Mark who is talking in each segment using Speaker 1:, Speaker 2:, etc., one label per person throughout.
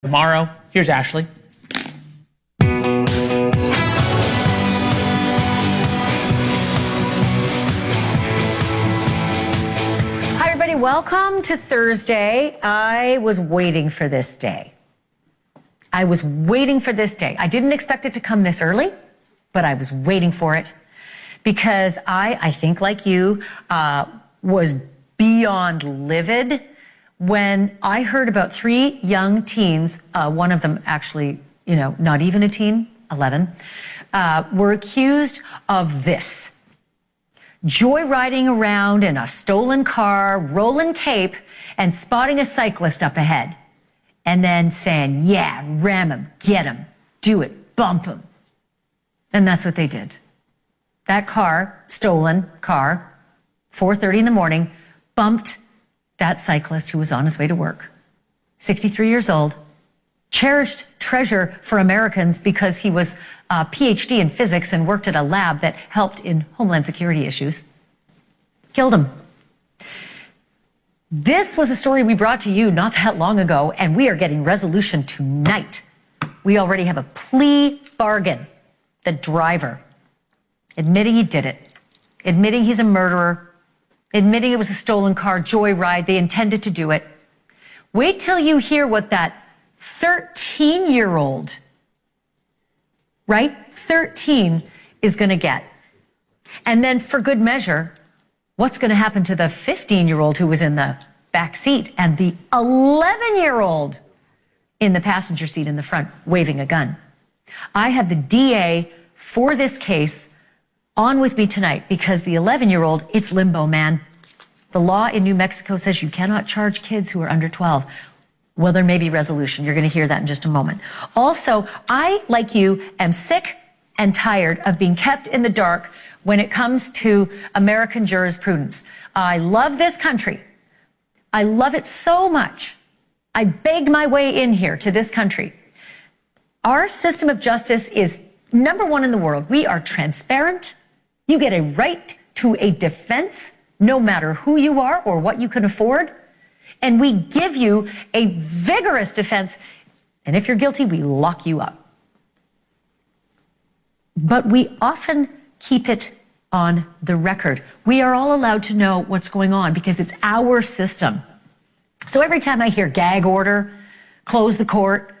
Speaker 1: Tomorrow, here's Ashleigh.
Speaker 2: Hi, everybody. Welcome to Thursday. I was waiting for this day. I didn't expect it to come this early, but I was waiting for it because I think like you, was beyond livid when I heard about 3 young teens, one of them actually, not even a teen, 11, were accused of this. Joyriding around in a stolen car, rolling tape, and spotting a cyclist up ahead. And then saying, yeah, ram him, get him, do it, bump him. And that's what they did. That car, stolen car, 4:30 in the morning, bumped that cyclist who was on his way to work. 63 years old, cherished treasure for Americans because he was a PhD in physics and worked at a lab that helped in Homeland Security issues. Killed him. This was a story we brought to you not that long ago, and we are getting resolution tonight. We already have a plea bargain. The driver admitting he did it, admitting he's a murderer, admitting it was a stolen car, joyride, they intended to do it. Wait till you hear what that 13-year-old, right? 13 is going to get. And then for good measure, what's going to happen to the 15-year-old who was in the back seat and the 11-year-old in the passenger seat in the front waving a gun? I have the DA for this case on with me tonight because the 11-year-old, it's limbo, man. The law in New Mexico says you cannot charge kids who are under 12. Well, there may be resolution. You're going to hear that in just a moment. Also, I, like you, am sick and tired of being kept in the dark when it comes to American jurisprudence. I love this country. I love it so much. I begged my way in here to this country. Our system of justice is number 1 in the world. We are transparent. You get a right to a defense, no matter who you are or what you can afford. And we give you a vigorous defense. And if you're guilty, we lock you up. But we often keep it on the record. We are all allowed to know what's going on because it's our system. So every time I hear gag order, close the court,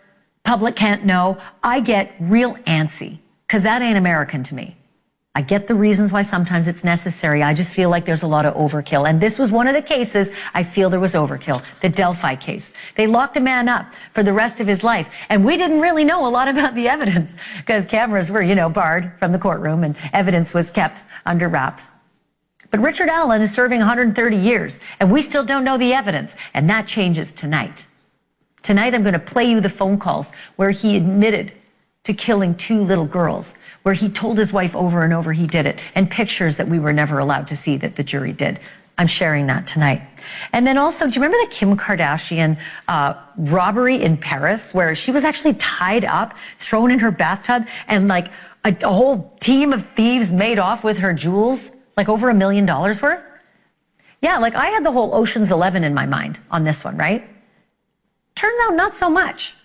Speaker 2: public can't know, I get real antsy because that ain't American to me. I get the reasons why sometimes it's necessary. I just feel like there's a lot of overkill. And this was one of the cases I feel there was overkill, the Delphi case. They locked a man up for the rest of his life. And we didn't really know a lot about the evidence because cameras were, barred from the courtroom and evidence was kept under wraps. But Richard Allen is serving 130 years and we still don't know the evidence. And that changes tonight. Tonight, I'm going to play you the phone calls where he admitted to killing 2 little girls, where he told his wife over and over he did it, and pictures that we were never allowed to see that the jury did. I'm sharing that tonight. And then also, do you remember the Kim Kardashian robbery in Paris, where she was actually tied up, thrown in her bathtub, and like a whole team of thieves made off with her jewels, like over $1 million worth? Yeah, like I had the whole Ocean's 11 in my mind on this one, right? Turns out not so much.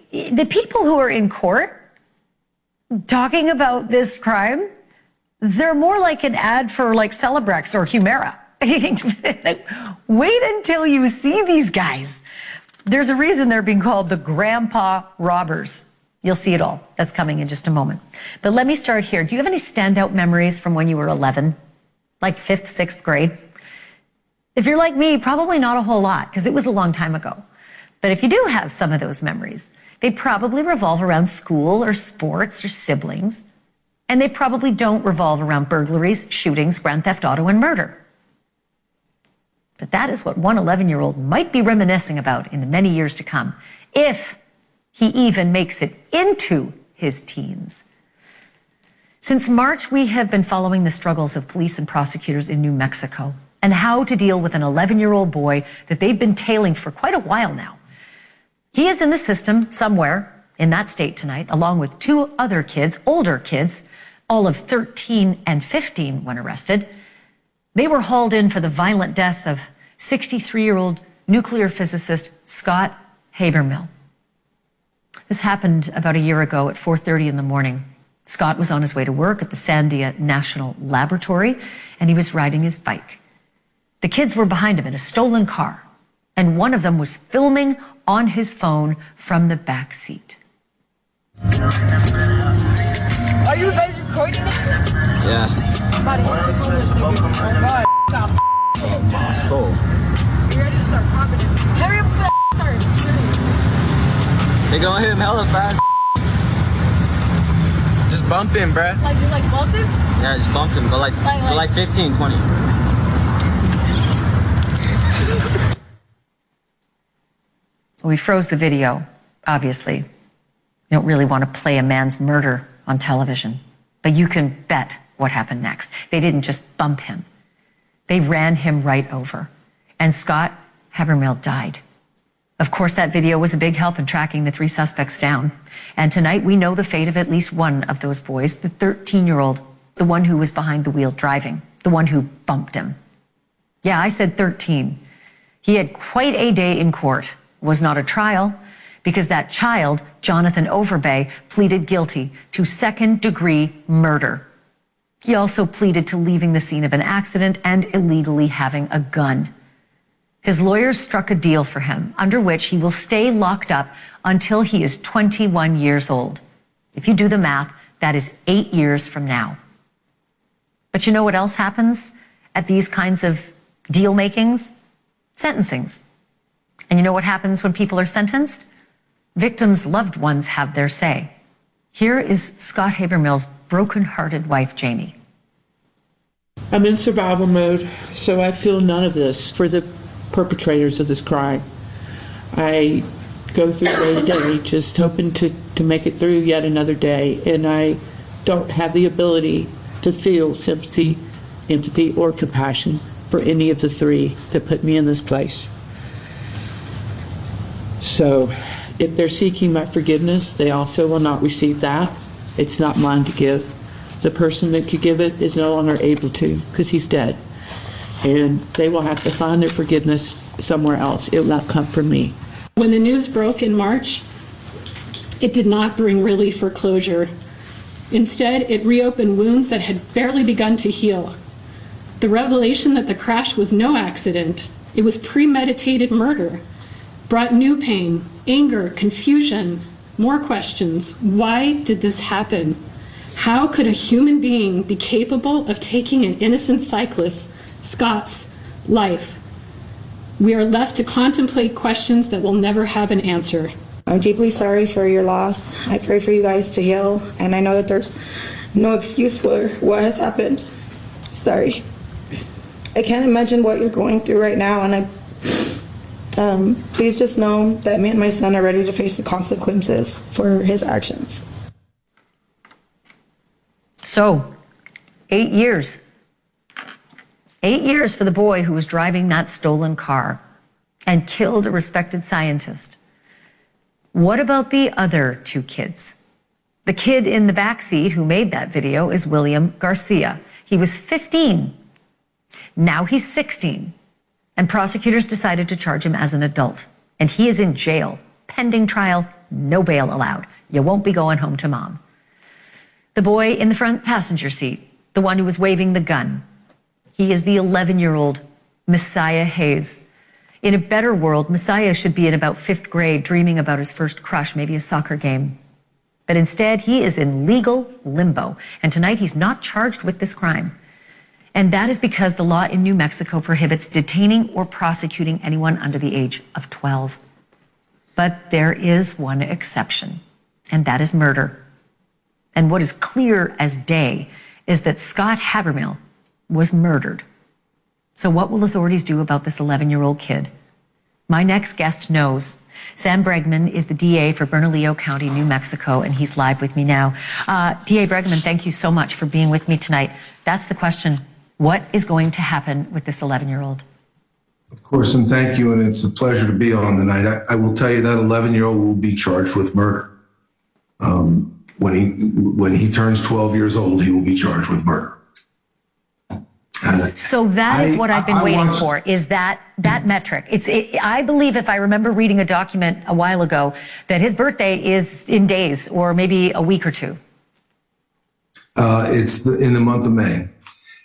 Speaker 2: The people who are in court talking about this crime, they're more like an ad for like Celebrex or Humira. Wait until you see these guys. There's a reason they're being called the grandpa robbers. You'll see it all. That's coming in just a moment. But let me start here. Do you have any standout memories from when you were 11? Like 5th, 6th grade? If you're like me, probably not a whole lot because it was a long time ago. But if you do have some of those memories, they probably revolve around school or sports or siblings. And they probably don't revolve around burglaries, shootings, grand theft auto, and murder. But that is what one 11-year-old might be reminiscing about in the many years to come, if he even makes it into his teens. Since March, we have been following the struggles of police and prosecutors in New Mexico and how to deal with an 11-year-old boy that they've been tailing for quite a while now. He is in the system somewhere in that state tonight, along with 2 other kids, older kids, all of 13 and 15 when arrested. They were hauled in for the violent death of 63-year-old nuclear physicist Scott Habermill. This happened about a year ago at 4:30 in the morning. Scott was on his way to work at the Sandia National Laboratory, and he was riding his bike. The kids were behind him in a stolen car, and one of them was filming on his phone from the back seat.
Speaker 1: Are you guys recording it?
Speaker 3: Yeah.
Speaker 1: So. You ready to start popping it? Hurry up, start.
Speaker 3: They gonna hit him hella fast. Just bump him, bruh.
Speaker 1: Like, you like bump him?
Speaker 3: Yeah, just bump him. Go like 15, 20.
Speaker 2: We froze the video, obviously. You don't really want to play a man's murder on television, but you can bet what happened next. They didn't just bump him. They ran him right over, and Scott Habermill died. Of course, that video was a big help in tracking the 3 suspects down. And tonight we know the fate of at least one of those boys, the 13-year-old, the one who was behind the wheel driving, the one who bumped him. Yeah, I said 13. He had quite a day in court. It was not a trial, because that child, Jonathan Overbay, pleaded guilty to second-degree murder. He also pleaded to leaving the scene of an accident and illegally having a gun. His lawyers struck a deal for him, under which he will stay locked up until he is 21 years old. If you do the math, that is 8 years from now. But you know what else happens at these kinds of deal makings? Sentencings. And you know what happens when people are sentenced? Victims' loved ones have their say. Here is Scott Habermill's broken-hearted wife, Jamie.
Speaker 4: I'm in survival mode, so I feel none of this for the perpetrators of this crime. I go through day to day just hoping to make it through yet another day, and I don't have the ability to feel sympathy, empathy, or compassion for any of the 3 that put me in this place. So if they're seeking my forgiveness, they also will not receive that. It's not mine to give. The person that could give it is no longer able to, because he's dead. And they will have to find their forgiveness somewhere else. It will not come from me.
Speaker 5: When the news broke in March, it did not bring relief or closure. Instead, it reopened wounds that had barely begun to heal. The revelation that the crash was no accident, it was premeditated murder, brought new pain, anger, confusion, more questions. Why did this happen? How could a human being be capable of taking an innocent cyclist, Scott's, life? We are left to contemplate questions that will never have an answer.
Speaker 6: I'm deeply sorry for your loss. I pray for you guys to heal, and I know that there's no excuse for what has happened. Sorry. I can't imagine what you're going through right now, and please just know that me and my son are ready to face the consequences for his actions.
Speaker 2: So, 8 years. 8 years for the boy who was driving that stolen car and killed a respected scientist. What about the other 2 kids? The kid in the backseat who made that video is William Garcia. He was 15. Now he's 16. And prosecutors decided to charge him as an adult. And he is in jail, pending trial, no bail allowed. You won't be going home to mom. The boy in the front passenger seat, the one who was waving the gun, he is the 11-year-old Messiah Hayes. In a better world, Messiah should be in about 5th grade, dreaming about his first crush, maybe a soccer game. But instead, he is in legal limbo. And tonight, he's not charged with this crime. And that is because the law in New Mexico prohibits detaining or prosecuting anyone under the age of 12. But there is one exception, and that is murder. And what is clear as day is that Scott Habermill was murdered. So what will authorities do about this 11-year-old kid? My next guest knows. Sam Bregman is the DA for Bernalillo County, New Mexico, and he's live with me now. DA Bregman, thank you so much for being with me tonight. That's the question. What is going to happen with this 11-year-old?
Speaker 7: Of course, and thank you, and it's a pleasure to be on tonight. I will tell you that 11-year-old will be charged with murder. When he turns 12 years old, he will be charged with murder.
Speaker 2: So that is what I've been waiting for, is that metric. I believe, if I remember reading a document a while ago, that his birthday is in days or maybe a week or two.
Speaker 7: It's in the month of May,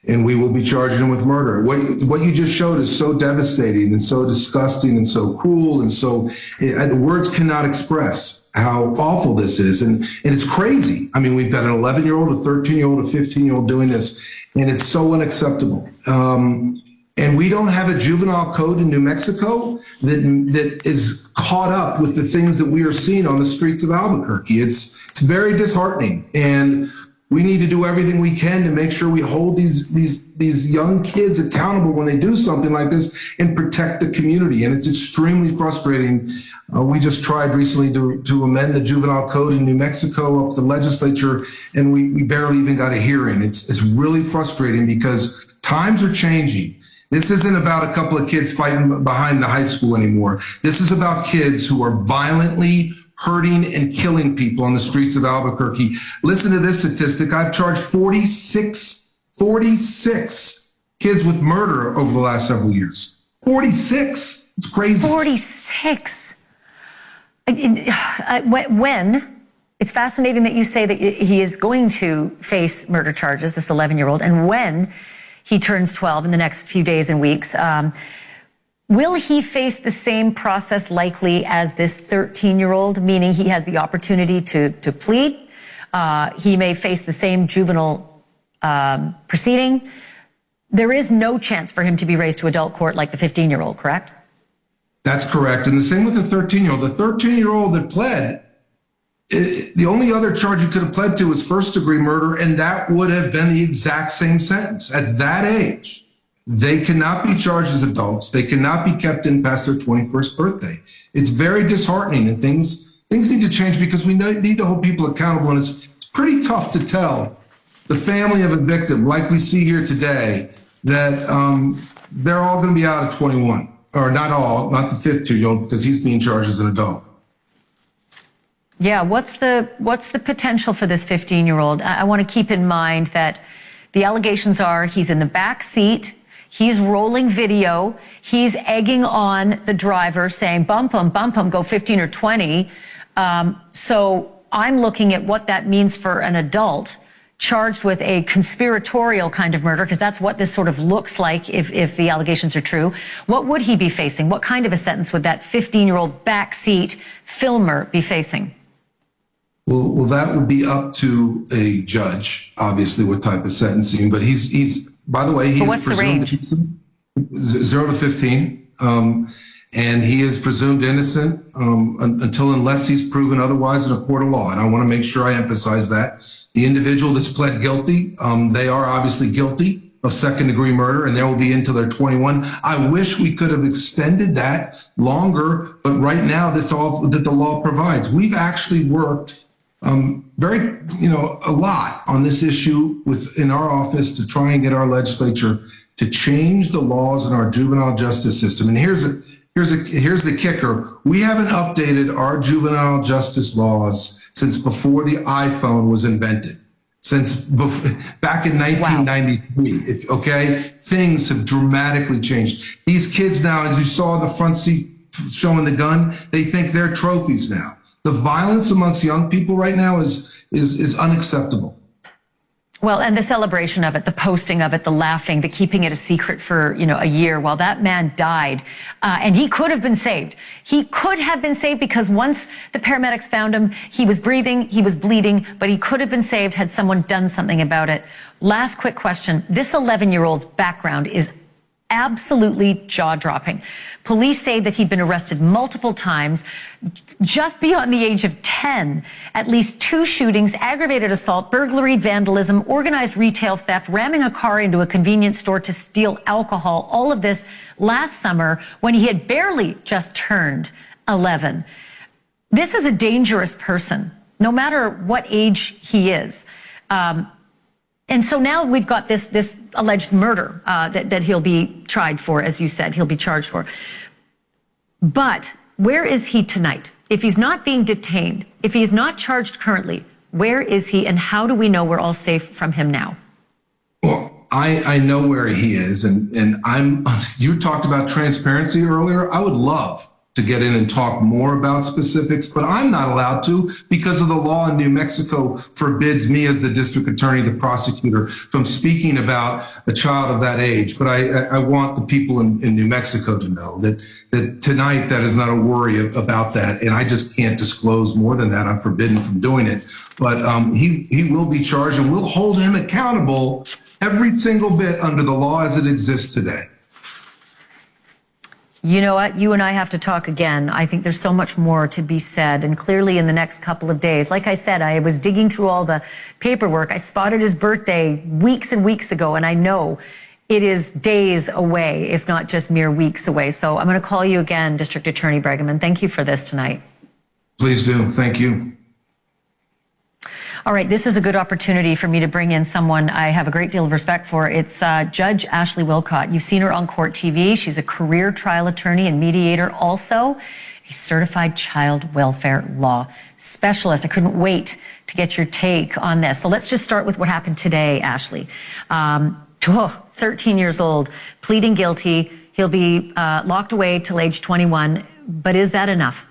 Speaker 7: and we will be charging him with murder. What you just showed is so devastating and so disgusting and so cruel, and so words cannot express how awful this is. And it's crazy. I mean, we've got an 11-year-old, a 13-year-old, a 15-year-old doing this, and it's so unacceptable. And we don't have a juvenile code in New Mexico that is caught up with the things that we are seeing on the streets of Albuquerque. It's very disheartening, and we need to do everything we can to make sure we hold these young kids accountable when they do something like this and protect the community. And it's extremely frustrating. We just tried recently to amend the juvenile code in New Mexico up to the legislature, and we barely even got a hearing. It's really frustrating because times are changing. This isn't about a couple of kids fighting behind the high school anymore. This is about kids who are violently hurting and killing people on the streets of Albuquerque. Listen to this statistic. I've charged 46 kids with murder over the last several years. 46. It's crazy.
Speaker 2: 46. When, it's fascinating that you say that he is going to face murder charges, this 11-year-old, and when he turns 12 in the next few days and weeks, will he face the same process likely as this 13-year-old, meaning he has the opportunity to plead? He may face the same juvenile proceeding. There is no chance for him to be raised to adult court like the 15-year-old, correct?
Speaker 7: That's correct. And the same with the 13-year-old. The 13-year-old that pled, the only other charge he could have pled to was first-degree murder, and that would have been the exact same sentence. At that age, they cannot be charged as adults. They cannot be kept in past their 21st birthday. It's very disheartening, and things need to change because we need to hold people accountable, and it's pretty tough to tell the family of a victim, like we see here today, that they're all going to be out at 21. Or not all, not the 15-year-old, because he's being charged as an adult.
Speaker 2: Yeah, what's the potential for this 15-year-old? I want to keep in mind that the allegations are he's in the back seat, he's rolling video, he's egging on the driver saying, bump him, go 15 or 20. So I'm looking at what that means for an adult charged with a conspiratorial kind of murder, because that's what this sort of looks like if the allegations are true. What would he be facing? What kind of a sentence would that 15-year-old backseat filmer be facing?
Speaker 7: Well, that would be up to a judge, obviously, what type of sentencing. But he's by the way, he's
Speaker 2: what's the range?
Speaker 7: 0 to 15. And he is presumed innocent unless he's proven otherwise in a court of law. And I want to make sure I emphasize that. The individual that's pled guilty, they are obviously guilty of second-degree murder, and they will be until they're 21. I wish we could have extended that longer, but right now that's all that the law provides. We've actually worked a lot on this issue in our office to try and get our legislature to change the laws in our juvenile justice system. And here's the kicker. We haven't updated our juvenile justice laws since before the iPhone was invented, back in 1993. Wow. Okay, things have dramatically changed. These kids now, as you saw in the front seat showing the gun, they think they're trophies now. The violence amongst young people right now is unacceptable.
Speaker 2: Well, and the celebration of it, the posting of it, the laughing, the keeping it a secret for, a year while that man died. And he could have been saved. He could have been saved because once the paramedics found him, he was breathing, he was bleeding, but he could have been saved had someone done something about it. Last quick question. This 11-year-old's background is absolutely jaw-dropping. Police say that he'd been arrested multiple times, just beyond the age of 10. At least 2 shootings, aggravated assault, burglary, vandalism, organized retail theft, ramming a car into a convenience store to steal alcohol. All of this last summer when he had barely just turned 11. This is a dangerous person, no matter what age he is. And so now we've got this alleged murder that he'll be tried for, as you said, he'll be charged for. But where is he tonight? If he's not being detained, if he's not charged currently, where is he and how do we know we're all safe from him now?
Speaker 7: Well, I know where he is, and you talked about transparency earlier. I would love to get in and talk more about specifics, but I'm not allowed to because of the law in New Mexico forbids me as the district attorney, the prosecutor, from speaking about a child of that age. But I want the people in New Mexico to know that tonight that is not a worry about that, and I just can't disclose more than that. I'm forbidden from doing it. But he will be charged, and we'll hold him accountable every single bit under the law as it exists today.
Speaker 2: You know what? You and I have to talk again. I think there's so much more to be said. And clearly in the next couple of days, like I said, I was digging through all the paperwork. I spotted his birthday weeks and weeks ago, and I know it is days away, if not just mere weeks away. So I'm going to call you again, District Attorney Bregeman. Thank you for this tonight.
Speaker 7: Please do. Thank you.
Speaker 2: All right, this is a good opportunity for me to bring in someone I have a great deal of respect for. It's Judge Ashleigh Wilcott. You've seen her on Court TV. She's a career trial attorney and mediator, also a certified child welfare law specialist. I couldn't wait to get your take on this. So let's just start with what happened today, Ashleigh. 13 years old, pleading guilty. He'll be locked away till age 21. But is that enough?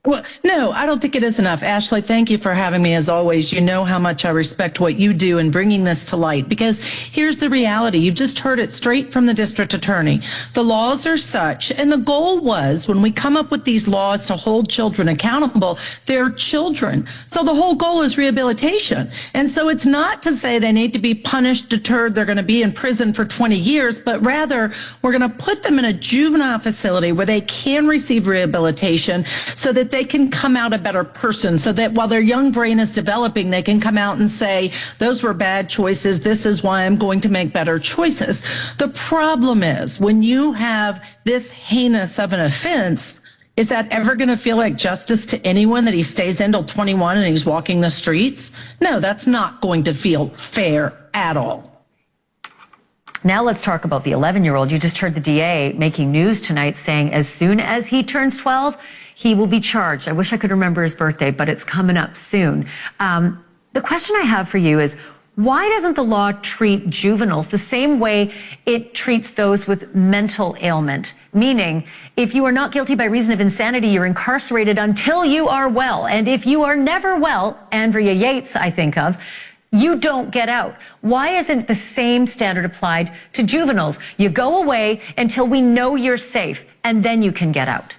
Speaker 8: Well, no, I don't think it is enough. Ashleigh, thank you for having me as always. You know how much I respect what you do in bringing this to light, because here's the reality. You've just heard it straight from the district attorney. The laws are such, and the goal was when we come up with these laws to hold children accountable, they're children. So the whole goal is rehabilitation. And so it's not to say they need to be punished, deterred, they're going to be in prison for 20 years, but rather we're going to put them in a juvenile facility where they can receive rehabilitation so that they can come out a better person, so that while their young brain is developing, they can come out and say, those were bad choices. This is why I'm going to make better choices. The problem is when you have this heinous of an offense, is that ever going to feel like justice to anyone that he stays in till 21 and he's walking the streets? No, that's not going to feel fair at all.
Speaker 2: Now let's talk about the 11-year-old. You just heard the DA making news tonight saying as soon as he turns 12, he will be charged. I wish I could remember his birthday, but it's coming up soon. The question I have for you is, why doesn't the law treat juveniles the same way it treats those with mental ailment? Meaning, if you are not guilty by reason of insanity, you're incarcerated until you are well. And if you are never well, Andrea Yates, I think of, you don't get out. Why isn't the same standard applied to juveniles? You go away until we know you're safe, and then you can get out.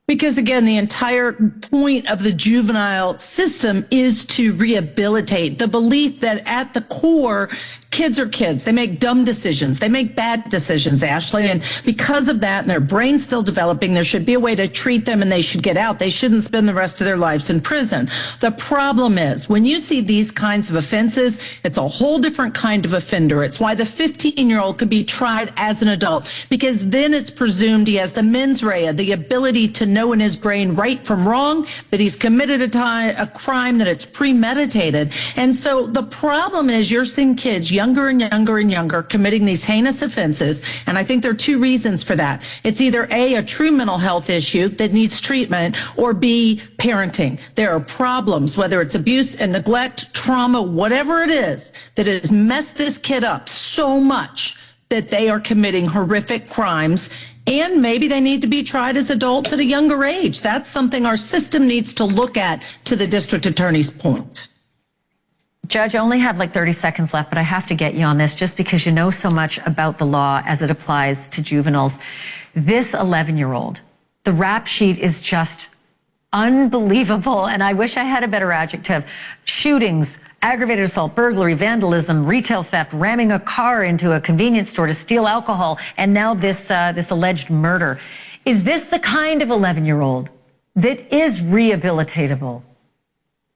Speaker 8: Because again, the entire point of the juvenile system is to rehabilitate. The belief that at the core, kids are kids. They make dumb decisions. They make bad decisions, Ashleigh. And because of that, and their brain's still developing, there should be a way to treat them and they should get out. They shouldn't spend the rest of their lives in prison. The problem is when you see these kinds of offenses, it's a whole different kind of offender. It's why the 15-year-old could be tried as an adult, because then it's presumed he has the mens rea, the ability to know in his brain right from wrong, that he's committed a crime, that it's premeditated. And so the problem is you're seeing kids younger and younger and younger committing these heinous offenses. And I think there are two reasons for that. It's either A, a true mental health issue that needs treatment, or B, parenting. There are problems, whether it's abuse and neglect, trauma, whatever it is, that has messed this kid up so much that they are committing horrific crimes. And maybe they need to be tried as adults at a younger age. That's something our system needs to look at, to the district attorney's point.
Speaker 2: Judge, I only have like 30 seconds left, but I have to get you on this just because you know so much about the law as it applies to juveniles. This 11-year-old, the rap sheet is just unbelievable, and I wish I had a better adjective. Shootings, aggravated assault, burglary, vandalism, retail theft, ramming a car into a convenience store to steal alcohol, and now this alleged murder. Is this the kind of 11-year-old that is rehabilitatable?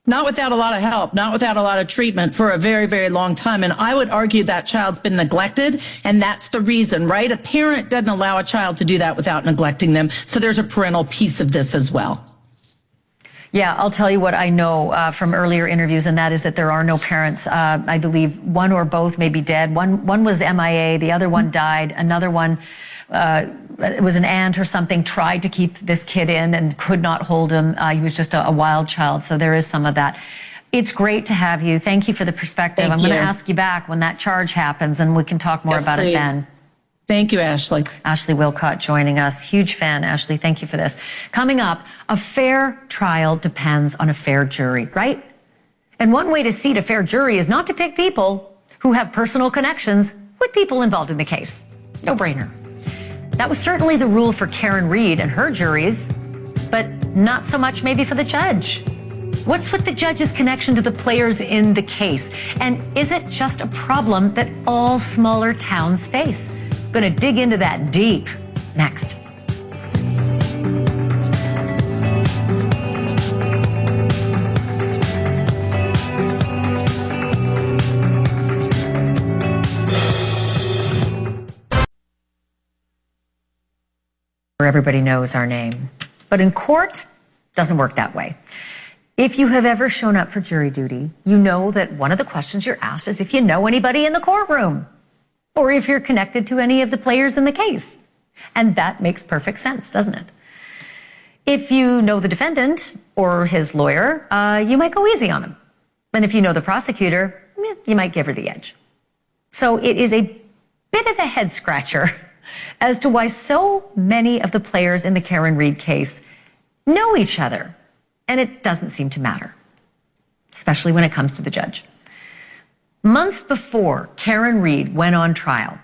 Speaker 8: Not without a lot of help, not without a lot of treatment for a very, very long time. And I would argue that child's been neglected, and that's the reason, right? A parent doesn't allow a child to do that without neglecting them. So there's a parental piece of this as well.
Speaker 2: Yeah, I'll tell you what I know from earlier interviews, and that is that there are no parents. I believe one or both may be dead. One was MIA, the other one died. Another one, it was an aunt or something, tried to keep this kid in and could not hold him. He was just a wild child, so there is some of that. It's great to have you. Thank you for the perspective.
Speaker 8: Thank
Speaker 2: I'm going to
Speaker 8: you.
Speaker 2: ask you back when that charge happens, and we can talk more
Speaker 8: Yes,
Speaker 2: about
Speaker 8: please.
Speaker 2: it then.
Speaker 8: Thank you, Ashleigh.
Speaker 2: Ashleigh Wilcott joining us. Huge fan, Ashleigh. Thank you for this. Coming up, a fair trial depends on a fair jury, right? And one way to seat a fair jury is not to pick people who have personal connections with people involved in the case. No brainer. That was certainly the rule for Karen Reed and her juries, but not so much maybe for the judge. What's with the judge's connection to the players in the case? And is it just a problem that all smaller towns face? Going to dig into that deep next. Where everybody knows our name. But in court, doesn't work that way. If you have ever shown up for jury duty, you know that one of the questions you're asked is if you know anybody in the courtroom, or if you're connected to any of the players in the case. And that makes perfect sense, doesn't it? If you know the defendant or his lawyer, you might go easy on him. And if you know the prosecutor, you might give her the edge. So it is a bit of a head scratcher as to why so many of the players in the Karen Reed case know each other. And it doesn't seem to matter, especially when it comes to the judge. Months before Karen Reed went on trial,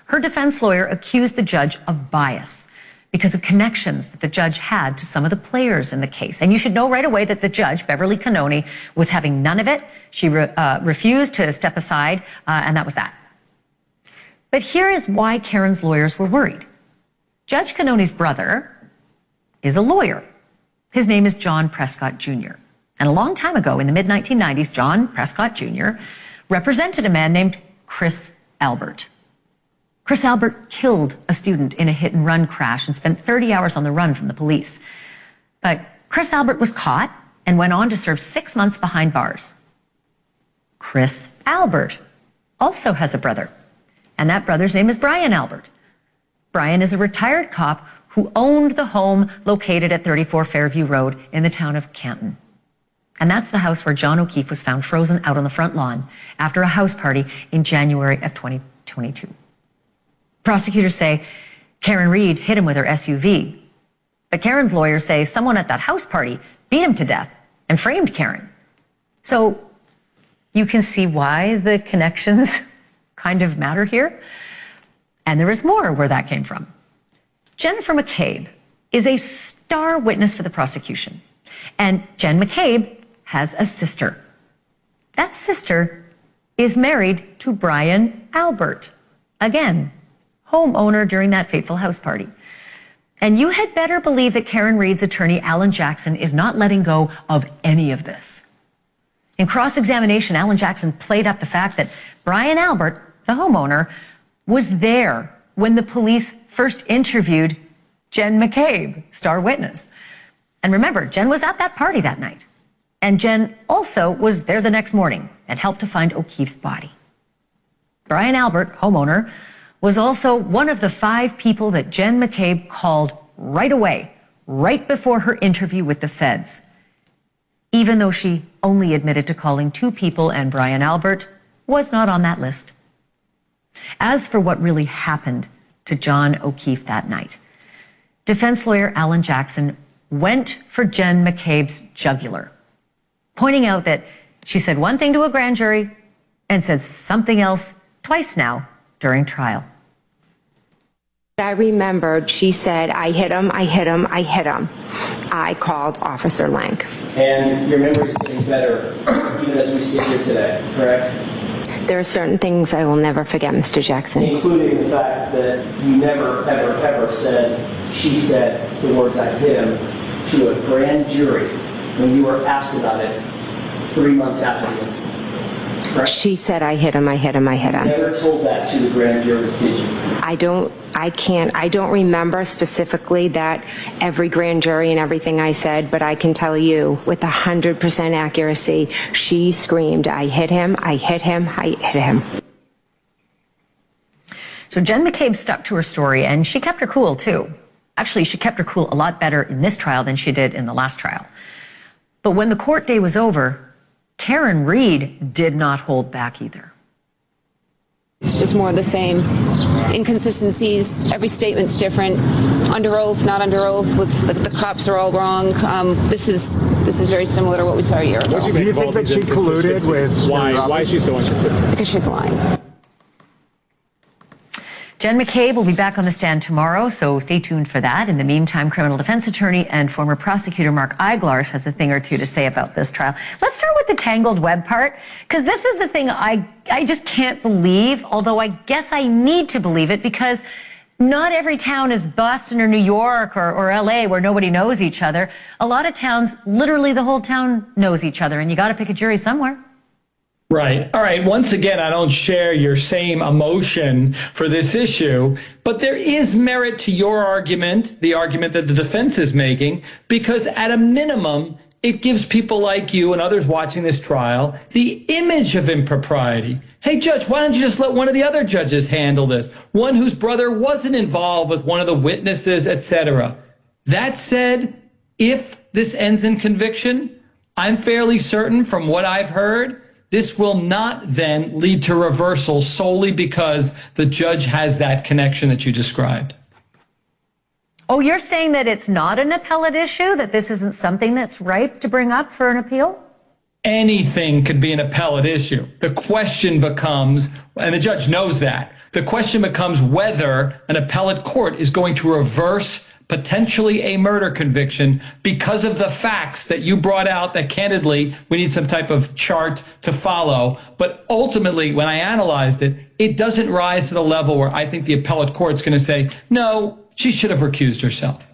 Speaker 2: her defense lawyer accused the judge of bias because of connections that the judge had to some of the players in the case. And you should know right away that the judge, Beverly Cannoni, was having none of it. She refused to step aside, and that was that. But here is why Karen's lawyers were worried. Judge Cannoni's brother is a lawyer. His name is John Prescott Jr. And a long time ago, in the mid-1990s, John Prescott Jr. represented a man named Chris Albert. Chris Albert killed a student in a hit-and-run crash and spent 30 hours on the run from the police. But Chris Albert was caught and went on to serve 6 months behind bars. Chris Albert also has a brother, and that brother's name is Brian Albert. Brian is a retired cop who owned the home located at 34 Fairview Road in the town of Canton. And that's the house where John O'Keefe was found frozen out on the front lawn after a house party in January of 2022. Prosecutors say Karen Reed hit him with her SUV, but Karen's lawyers say someone at that house party beat him to death and framed Karen. So you can see why the connections kind of matter here. And there is more where that came from. Jennifer McCabe is a star witness for the prosecution, and Jen McCabe has a sister. That sister is married to Brian Albert, again, homeowner during that fateful house party. And you had better believe that Karen Reed's attorney, Alan Jackson, is not letting go of any of this. In cross-examination, Alan Jackson played up the fact that Brian Albert, the homeowner, was there when the police first interviewed Jen McCabe, star witness. And remember, Jen was at that party that night. And Jen also was there the next morning and helped to find O'Keefe's body. Brian Albert, homeowner, was also one of the 5 people that Jen McCabe called right away, right before her interview with the feds, even though she only admitted to calling 2 people and Brian Albert was not on that list. As for what really happened to John O'Keefe that night, defense lawyer Alan Jackson went for Jen McCabe's jugular, pointing out that she said one thing to a grand jury and said something else twice now during trial.
Speaker 9: I remembered she said, I hit him, I hit him, I hit him. I called Officer Lank.
Speaker 10: And your memory's getting better even as we sit here today, correct?
Speaker 9: There are certain things I will never forget, Mr. Jackson.
Speaker 10: Including the fact that you never, ever, ever said, she said the words I hit him to a grand jury when you were asked about it 3 months after the incident. Correct?
Speaker 9: She said, I hit him, I hit him, I hit him.
Speaker 10: You never told that to the grand jurors, did you?
Speaker 9: I don't remember specifically that every grand jury and everything I said, but I can tell you with 100% accuracy, she screamed, I hit him, I hit him, I hit him.
Speaker 2: So Jen McCabe stuck to her story, and she kept her cool too. Actually, she kept her cool a lot better in this trial than she did in the last trial. But when the court day was over, Karen Reed did not hold back either.
Speaker 11: It's just more of the same. Inconsistencies, every statement's different. Under oath, not under oath, with the cops are all wrong. This is very similar to what we saw a year ago.
Speaker 12: Do you think that she colluded with... Why is she so inconsistent?
Speaker 11: Because she's lying.
Speaker 2: Jen McCabe will be back on the stand tomorrow, so stay tuned for that. In the meantime, criminal defense attorney and former prosecutor Mark Eiglarsh has a thing or two to say about this trial. Let's start with the tangled web part, because this is the thing I just can't believe, although I guess I need to believe it, because not every town is Boston or New York or LA where nobody knows each other. A lot of towns, literally the whole town knows each other, and you got to pick a jury somewhere.
Speaker 13: Right. All right. Once again, I don't share your same emotion for this issue, but there is merit to your argument, the argument that the defense is making, because at a minimum, it gives people like you and others watching this trial the image of impropriety. Hey, judge, why don't you just let one of the other judges handle this? One whose brother wasn't involved with one of the witnesses, etc. That said, if this ends in conviction, I'm fairly certain from what I've heard, this will not then lead to reversal solely because the judge has that connection that you described.
Speaker 2: Oh, you're saying that it's not an appellate issue, that this isn't something that's ripe to bring up for an appeal?
Speaker 13: Anything could be an appellate issue. The question becomes, and the judge knows that, the question becomes whether an appellate court is going to reverse potentially a murder conviction because of the facts that you brought out that candidly we need some type of chart to follow. But ultimately, when I analyzed it, it doesn't rise to the level where I think the appellate court's going to say, no, she should have recused herself.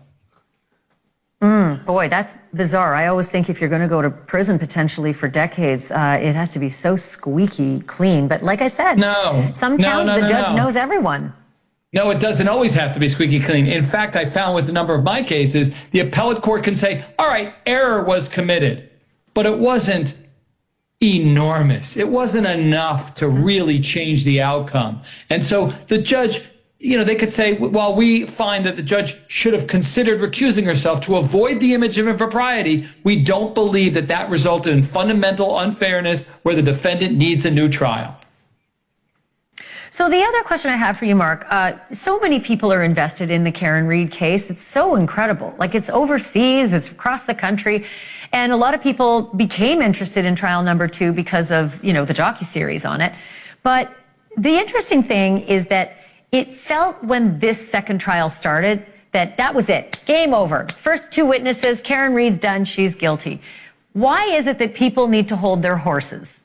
Speaker 2: Boy, that's bizarre. I always think if you're going to go to prison potentially for decades, it has to be so squeaky clean. But like I said, some towns the judge knows everyone.
Speaker 13: No, it doesn't always have to be squeaky clean. In fact, I found with a number of my cases, the appellate court can say, all right, error was committed, but it wasn't enormous. It wasn't enough to really change the outcome. And so the judge, they could say, well, we find that the judge should have considered recusing herself to avoid the image of impropriety. We don't believe that that resulted in fundamental unfairness where the defendant needs a new trial.
Speaker 2: So the other question I have for you, Mark, so many people are invested in the Karen Reed case. It's so incredible. Like, it's overseas, it's across the country. And a lot of people became interested in trial number 2 because of, the docuseries on it. But the interesting thing is that it felt when this second trial started that was it. Game over. First 2 witnesses, Karen Reed's done, she's guilty. Why is it that people need to hold their horses?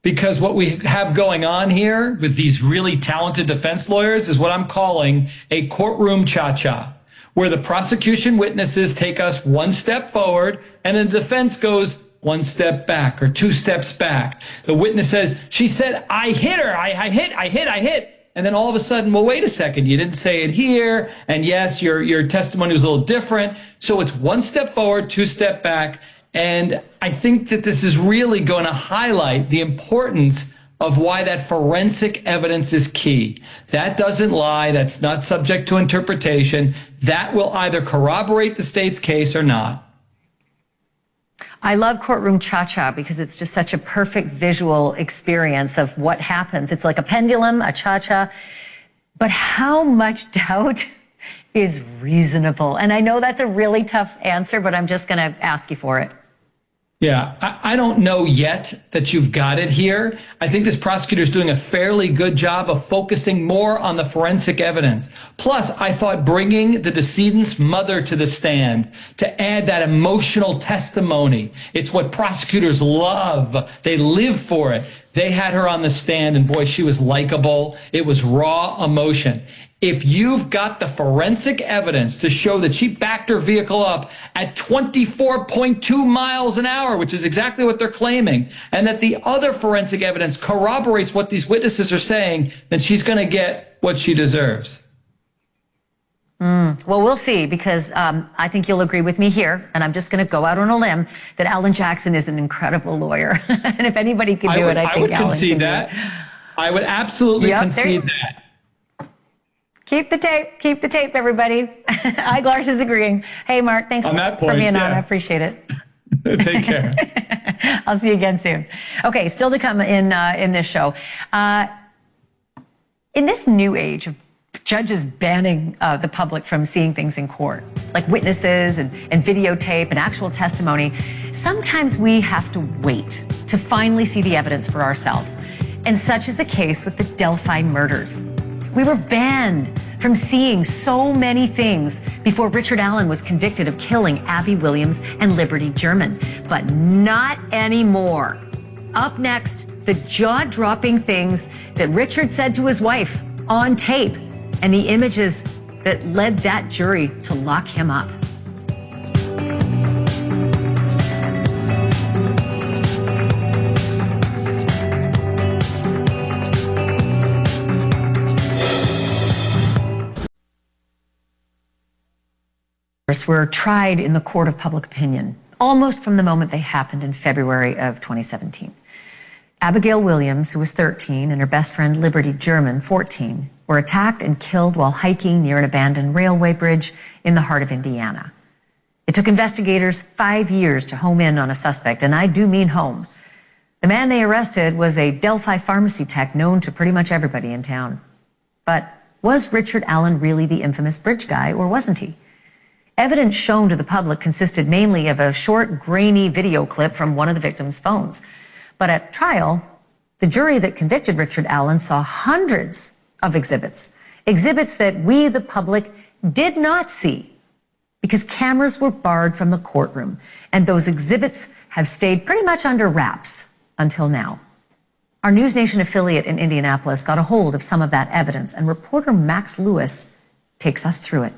Speaker 13: Because what we have going on here with these really talented defense lawyers is what I'm calling a courtroom cha-cha, where the prosecution witnesses take us one step forward and then the defense goes one step back or 2 steps back. The witness says, she said, I hit her, I hit. And then all of a sudden, well, wait a second, you didn't say it here. And yes, your testimony was a little different. So it's 1 step forward, 2 step back. And I think that this is really going to highlight the importance of why that forensic evidence is key. That doesn't lie. That's not subject to interpretation. That will either corroborate the state's case or not.
Speaker 2: I love courtroom cha-cha because it's just such a perfect visual experience of what happens. It's like a pendulum, a cha-cha. But how much doubt is reasonable? And I know that's a really tough answer, but I'm just going to ask you for it.
Speaker 13: Yeah, I don't know yet that you've got it here. I think this prosecutor is doing a fairly good job of focusing more on the forensic evidence. Plus, I thought bringing the decedent's mother to the stand to add that emotional testimony, it's what prosecutors love. They live for it. They had her on the stand, and boy, she was likable. It was raw emotion. If you've got the forensic evidence to show that she backed her vehicle up at 24.2 miles an hour, which is exactly what they're claiming, and that the other forensic evidence corroborates what these witnesses are saying, then she's going to get what she deserves.
Speaker 2: Well, we'll see, because I think you'll agree with me here, and I'm just going to go out on a limb, that Alan Jackson is an incredible lawyer. And if anybody can do it, I think Alan can do it.
Speaker 13: I would absolutely concede that.
Speaker 2: Keep the tape, everybody. Eiglarsh is agreeing. Hey, Mark, thanks for being on. I appreciate it.
Speaker 13: Take care.
Speaker 2: I'll see you again soon. Okay, still to come in this show. In this new age of judges banning the public from seeing things in court, like witnesses and videotape and actual testimony, sometimes we have to wait to finally see the evidence for ourselves. And such is the case with the Delphi murders. We were banned from seeing so many things before Richard Allen was convicted of killing Abby Williams and Liberty German, but not anymore. Up next, the jaw-dropping things that Richard said to his wife on tape and the images that led that jury to lock him up. Were tried in the court of public opinion almost from the moment they happened in February of 2017. Abigail Williams, who was 13, and her best friend Liberty German, 14, were attacked and killed while hiking near an abandoned railway bridge in the heart of Indiana. It took investigators 5 years to home in on a suspect, and I do mean home. The man they arrested was a Delphi pharmacy tech known to pretty much everybody in town. But was Richard Allen really the infamous bridge guy, or wasn't he? Evidence shown to the public consisted mainly of a short, grainy video clip from one of the victim's phones. But at trial, the jury that convicted Richard Allen saw hundreds of exhibits that we, the public, did not see because cameras were barred from the courtroom, and those exhibits have stayed pretty much under wraps until now. Our NewsNation affiliate in Indianapolis got a hold of some of that evidence, and reporter Max Lewis takes us through it.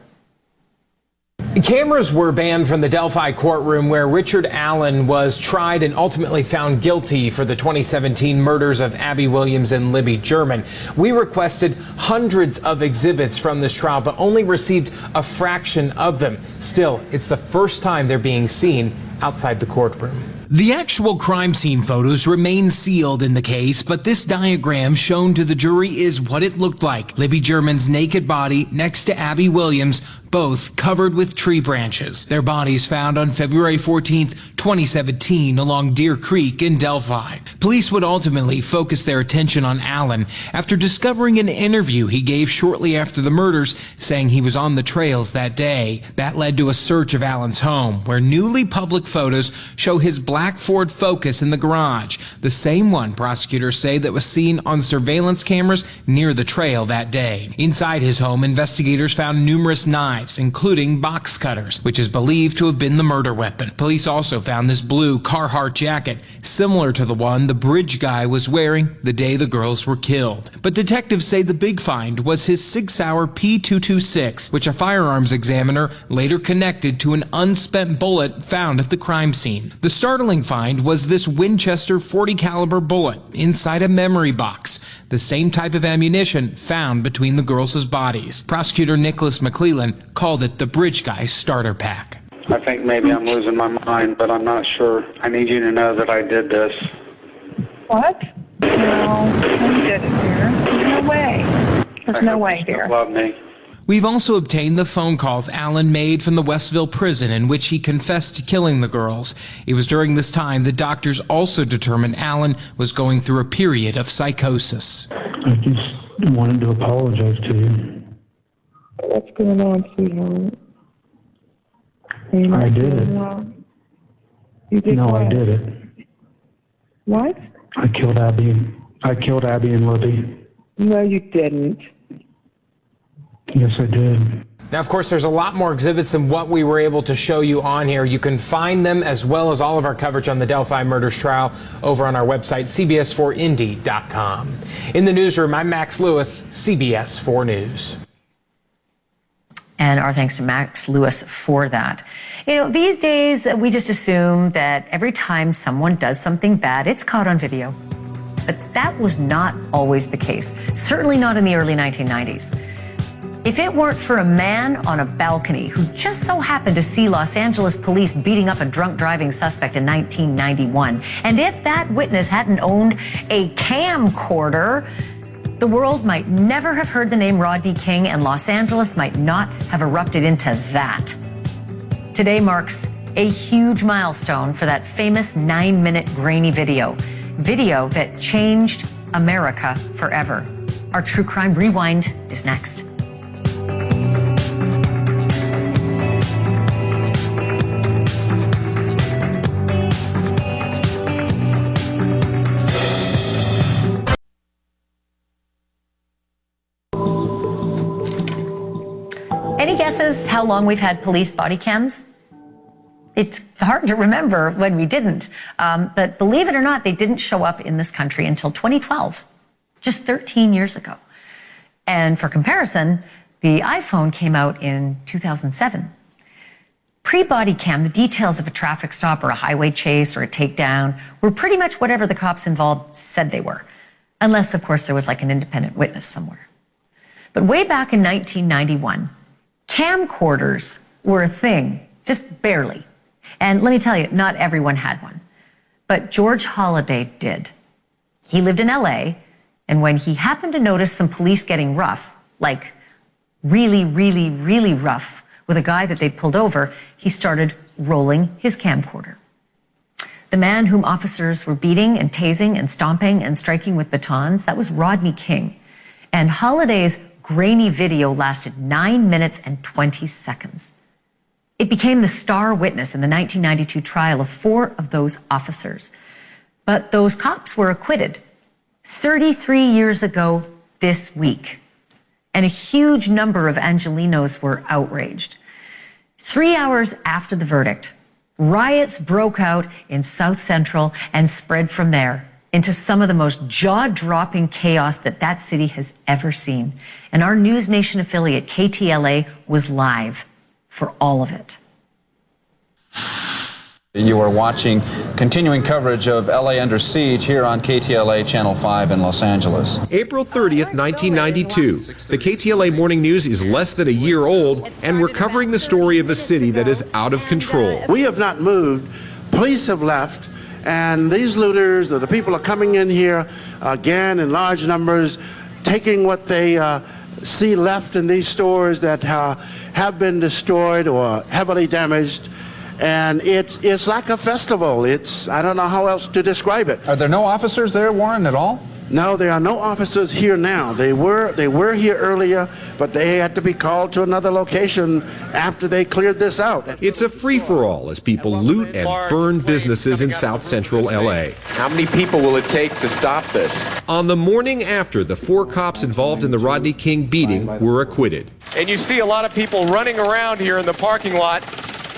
Speaker 14: Cameras were banned from the Delphi courtroom where Richard Allen was tried and ultimately found guilty for the 2017 murders of Abby Williams and Libby German. We requested hundreds of exhibits from this trial, but only received a fraction of them. Still, it's the first time they're being seen outside the courtroom.
Speaker 15: The actual crime scene photos remain sealed in the case, but this diagram shown to the jury is what it looked like. Libby German's naked body next to Abby Williams, both covered with tree branches. Their bodies found on February 14th, 2017 along Deer Creek in Delphi. Police would ultimately focus their attention on Allen after discovering an interview he gave shortly after the murders saying he was on the trails that day. That led to a search of Allen's home, where newly public photos show his black Ford Focus in the garage, the same one prosecutors say that was seen on surveillance cameras near the trail that day. Inside his home, investigators found numerous knives, including box cutters, which is believed to have been the murder weapon. Police also found this blue Carhartt jacket, similar to the one the bridge guy was wearing the day the girls were killed. But detectives say the big find was his 6-hour P226, which a firearms examiner later connected to an unspent bullet found at the crime scene. The startling find was this Winchester .40 caliber bullet inside a memory box, the same type of ammunition found between the girls' bodies. Prosecutor Nicholas McClellan called it the bridge guy's starter pack.
Speaker 16: I think maybe I'm losing my mind, but I'm not sure. I need you to know that I did this.
Speaker 17: What? No, you didn't, dear. There's no way. There's no way, dear.
Speaker 16: Love me.
Speaker 15: We've also obtained the phone calls Allen made from the Westville prison in which he confessed to killing the girls. It was during this time that doctors also determined Allen was going through a period of psychosis.
Speaker 18: I just wanted to apologize to you.
Speaker 17: What's going on, sweetheart?
Speaker 18: I did it.
Speaker 17: You did
Speaker 18: no,
Speaker 17: what?
Speaker 18: I did it.
Speaker 17: What?
Speaker 18: I killed Abby. I killed Abby and Libby.
Speaker 17: No, you didn't.
Speaker 18: Yes, I did.
Speaker 14: Now, of course, there's a lot more exhibits than what we were able to show you on here. You can find them as well as all of our coverage on the Delphi murders trial over on our website, cbs4indy.com. In the newsroom, I'm Max Lewis, CBS 4 News.
Speaker 2: And our thanks to Max Lewis for that. You know, these days, we just assume that every time someone does something bad, it's caught on video. But that was not always the case, certainly not in the early 1990s. If it weren't for a man on a balcony who just so happened to see Los Angeles police beating up a drunk driving suspect in 1991, and if that witness hadn't owned a camcorder, the world might never have heard the name Rodney King, and Los Angeles might not have erupted into that. Today marks A huge milestone for that famous 9-minute grainy video that changed America forever. Our True Crime Rewind is next. Any guesses how long we've had police body cams? It's hard to remember when we didn't, but believe it or not, they didn't show up in this country until 2012, just 13 years ago. And for comparison, the iPhone came out in 2007. Pre-body cam, the details of a traffic stop or a highway chase or a takedown were pretty much whatever the cops involved said they were, unless, of course, there was like an independent witness somewhere. But way back in 1991, camcorders were a thing, just barely. And let me tell you, not everyone had one. But George Holliday did. He lived in LA, and when he happened to notice some police getting rough, like really, really, really rough, with a guy that they'd pulled over, he started rolling his camcorder. The man whom officers were beating and tasing and stomping and striking with batons, that was Rodney King. And Holliday's grainy video lasted 9 minutes and 20 seconds. It became the star witness in the 1992 trial of 4 of those officers. But those cops were acquitted 33 years ago this week. And a huge number of Angelenos were outraged. 3 hours after the verdict, riots broke out in South Central and spread from there into some of the most jaw-dropping chaos that city has ever seen. And our NewsNation affiliate, KTLA, was live for all of it.
Speaker 19: You are watching continuing coverage of LA Under Siege here on KTLA Channel 5 in Los Angeles.
Speaker 20: April 30th, 1992. The KTLA Morning News is less than a year old, and we're covering the story of a city that is out of control.
Speaker 21: We have not moved. Police have left. And these looters, the people are coming in here again in large numbers, taking what they see left in these stores that have been destroyed or heavily damaged. And it's like a festival. I don't know how else to describe it.
Speaker 19: Are there no officers there, Warren, at all?
Speaker 21: No, there are no officers here now. They were here earlier, but they had to be called to another location after they cleared this out.
Speaker 20: It's a free-for-all as people loot and burn businesses in South Central LA.
Speaker 22: How many people will it take to stop this?
Speaker 20: On the morning after, the 4 cops involved in the Rodney King beating were acquitted.
Speaker 22: And you see a lot of people running around here in the parking lot.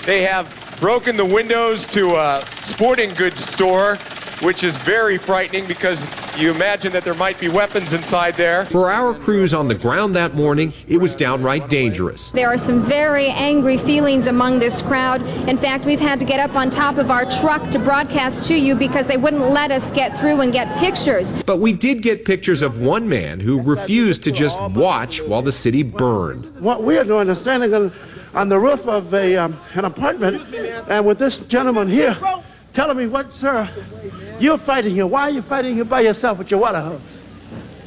Speaker 22: They have broken the windows to a sporting goods store, which is very frightening because you imagine that there might be weapons inside there.
Speaker 20: For our crews on the ground that morning, it was downright dangerous.
Speaker 23: There are some very angry feelings among this crowd. In fact, we've had to get up on top of our truck to broadcast to you because they wouldn't let us get through and get pictures.
Speaker 20: But we did get pictures of one man who refused to just watch while the city burned.
Speaker 21: What we are doing is standing on the roof of an apartment, and with this gentleman here telling me, "What, sir? You're fighting here. Why are you fighting here by yourself with your water hose?"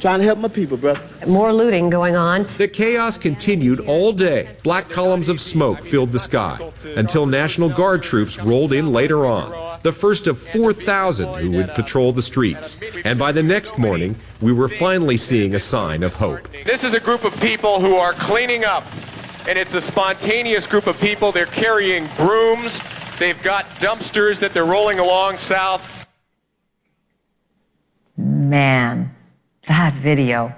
Speaker 21: Trying to help my people, brother.
Speaker 24: More looting going on.
Speaker 20: The chaos continued all day. Black columns of smoke filled the sky until National Guard troops rolled in later on, the first of 4,000 who would patrol the streets. And by the next morning, we were finally seeing a sign of hope.
Speaker 22: This is a group of people who are cleaning up, and it's a spontaneous group of people. They're carrying brooms. They've got dumpsters that they're rolling along south.
Speaker 2: Man, that video.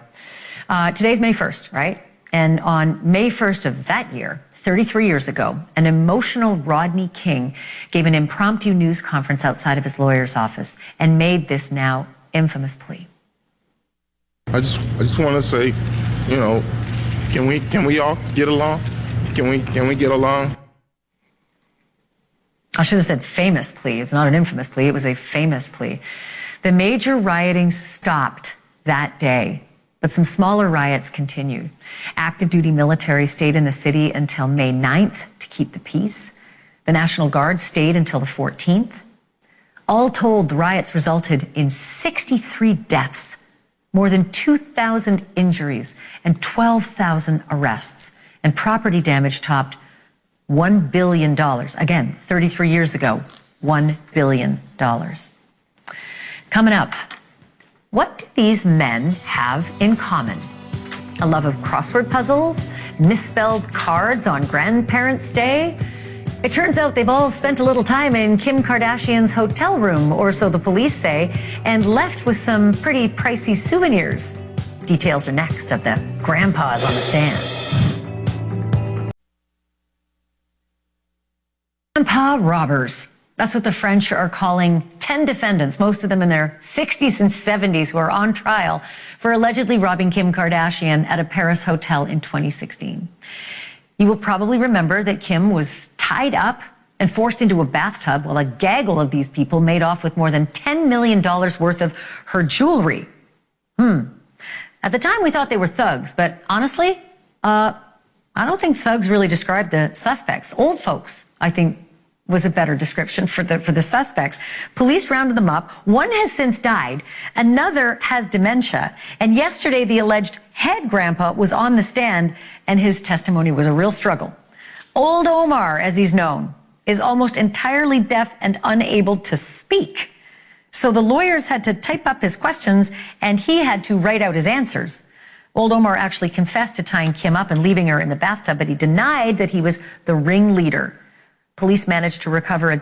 Speaker 2: Today's May 1st, right? And on May 1st of that year, 33 years ago, an emotional Rodney King gave an impromptu news conference outside of his lawyer's office and made this now infamous plea.
Speaker 25: I just want to say, you know, can we all get along? Can we get along?
Speaker 2: I should have said famous plea. It's not an infamous plea. It was a famous plea. The major rioting stopped that day, but some smaller riots continued. Active duty military stayed in the city until May 9th to keep the peace. The National Guard stayed until the 14th. All told, the riots resulted in 63 deaths, more than 2,000 injuries, and 12,000 arrests. And property damage topped $1 billion. Again, 33 years ago, $1 billion. Coming up, what do these men have in common? A love of crossword puzzles, misspelled cards on Grandparents' Day. It turns out they've all spent a little time in Kim Kardashian's hotel room, or so the police say, and left with some pretty pricey souvenirs. Details are next of the grandpas on the stand. Grandpa robbers. That's what the French are calling 10 defendants, most of them in their 60s and 70s, who are on trial for allegedly robbing Kim Kardashian at a Paris hotel in 2016. You will probably remember that Kim was tied up and forced into a bathtub while a gaggle of these people made off with more than $10 million worth of her jewelry. At the time, we thought they were thugs, but honestly, I don't think thugs really describe the suspects. Old folks, I think, was a better description for the suspects. Police rounded them up. One has since died. Another has dementia. And yesterday, the alleged head grandpa was on the stand, and his testimony was a real struggle. Old Omar, as he's known, is almost entirely deaf and unable to speak. So the lawyers had to type up his questions, and he had to write out his answers. Old Omar actually confessed to tying Kim up and leaving her in the bathtub, but he denied that he was the ringleader. Police managed to recover a